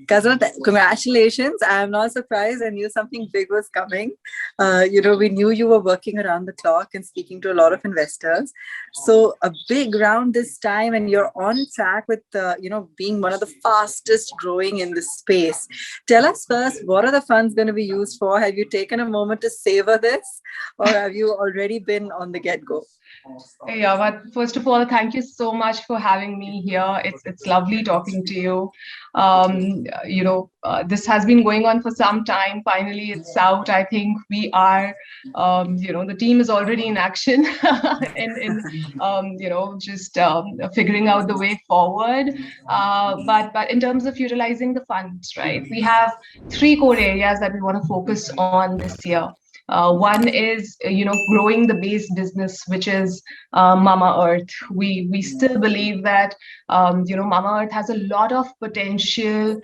Kazal, congratulations. I'm not surprised. I knew something big was coming. We knew you were working around the clock and speaking to a lot of investors. So a big round this time, and you're on track with, being one of the fastest growing in this space. Tell us first, what are the funds going to be used for? Have you taken a moment to savor this, or have you already been on the get-go? Yeah, but first of all, thank you so much for having me here. It's lovely talking to you. This has been going on for some time. Finally, it's out. I think we are, the team is already in action just figuring out the way forward. But in terms of utilizing the funds, right? We have three core areas that we want to focus on this year. One is, growing the base business, which is Mamaearth. We still believe that, Mamaearth has a lot of potential,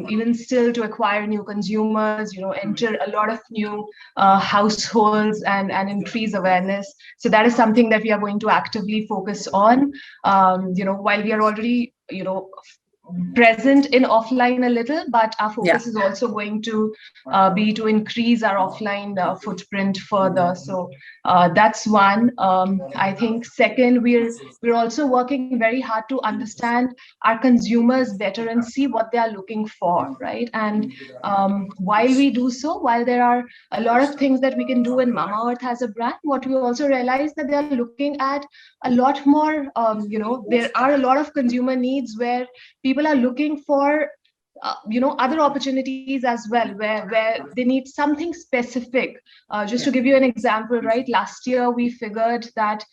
even still to acquire new consumers, enter a lot of new households and increase awareness. So that is something that we are going to actively focus on. While we are already, present in offline a little, but our focus is also going to be to increase our offline footprint further. So that's one. I think second, we're also working very hard to understand our consumers better and see what they are looking for, right? And while we do so, while there are a lot of things that we can do in Mamaearth as a brand, what we also realize that they are looking at a lot more. There are a lot of consumer needs where people are looking for other opportunities as well, where they need something specific. Just to give you an example, right, last year we figured that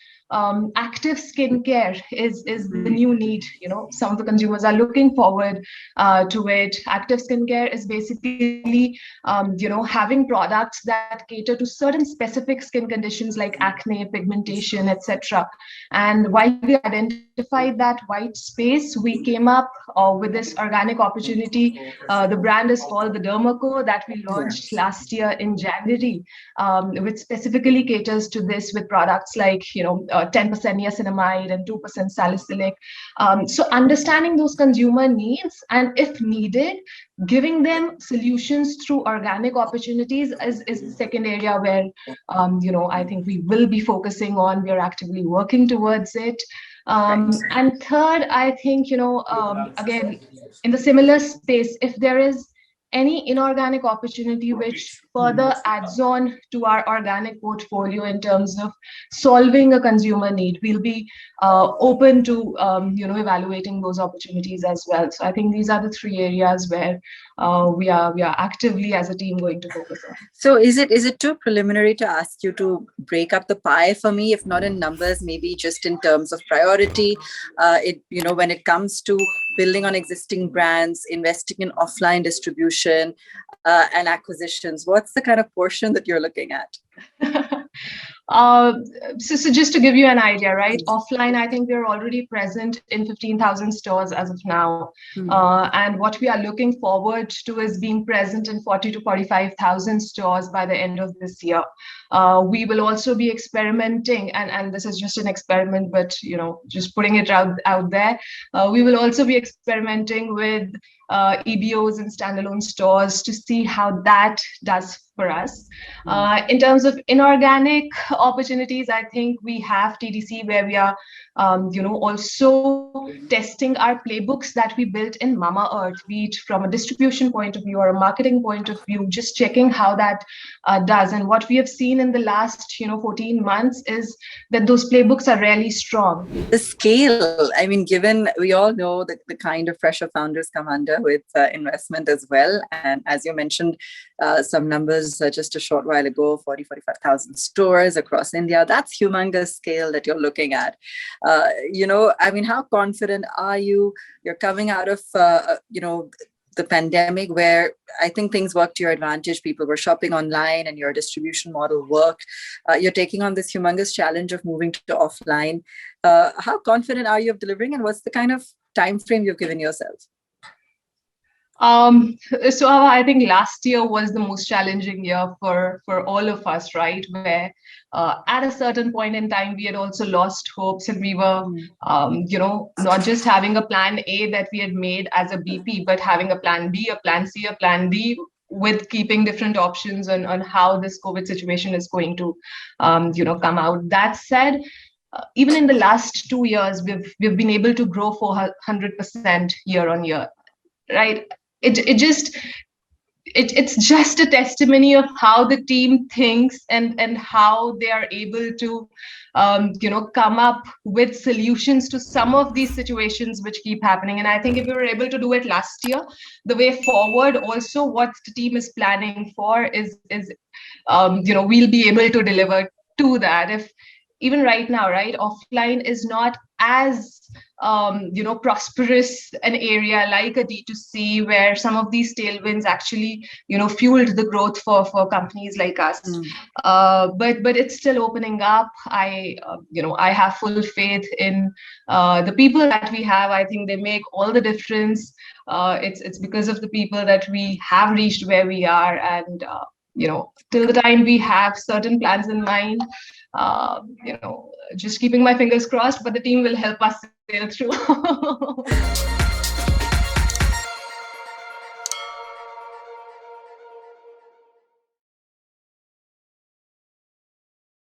active skincare is the new need. Some of the consumers are looking forward to it. Active skincare is basically having products that cater to certain specific skin conditions like acne, pigmentation, etc. And while we identified that white space, we came up with this organic opportunity. The brand is called the Dermaco, that we launched last year in January, which specifically caters to this with products like 10% niacinamide and 2% salicylic. So understanding those consumer needs, and if needed, giving them solutions through organic opportunities is the second area where I think we will be focusing on. We are actively working towards it. And third, I think, again, in the similar space, if there is any inorganic opportunity which further adds on to our organic portfolio in terms of solving a consumer need, we'll be open to evaluating those opportunities as well. So I think these are the three areas where we are actively as a team going to focus on. So is it too preliminary to ask you to break up the pie for me, if not in numbers, maybe just in terms of priority? When it comes to building on existing brands, investing in offline distribution and acquisitions, what's the kind of portion that you're looking at? So just to give you an idea, right? Offline, I think we're already present in 15,000 stores as of now. And what we are looking forward to is being present in 40 to 45,000 stores by the end of this year. We will also be experimenting, and this is just an experiment, but just putting it out there. We will also be experimenting with EBOs and standalone stores to see how that does for us. In terms of inorganic opportunities, I think we have TDC, where we are also testing our playbooks that we built in Mamaearth, be it from a distribution point of view or a marketing point of view, just checking how that does. And what we have seen in the last 14 months is that those playbooks are really strong. The scale, I mean, given we all know that the kind of pressure founders come under with investment as well. And as you mentioned, some numbers just a short while ago, 45,000 stores across India. That's humongous scale that you're looking at. How confident are you? You're coming out of, the pandemic, where I think things worked to your advantage. People were shopping online and your distribution model worked. You're taking on this humongous challenge of moving to offline. How confident are you of delivering, and what's the kind of time frame you've given yourself? So I think last year was the most challenging year for all of us, right? Where at a certain point in time we had also lost hopes, and we were, not just having a plan A that we had made as a BP, but having a plan B, a plan C, a plan D, with keeping different options on how this COVID situation is going to, come out. That said, even in the last 2 years, we've been able to grow 400% year on year, right? It's just a testimony of how the team thinks, and how they are able to come up with solutions to some of these situations which keep happening. And I think if we were able to do it last year, the way forward also, what the team is planning for is we'll be able to deliver to that. If even right now, right, offline is not as prosperous an area like a D2C, where some of these tailwinds actually fueled the growth for companies like us. But it's still opening up. I have full faith in the people that we have. I think they make all the difference. It's because of the people that we have reached where we are. And till the time we have certain plans in mind, just keeping my fingers crossed, but the team will help us sail through.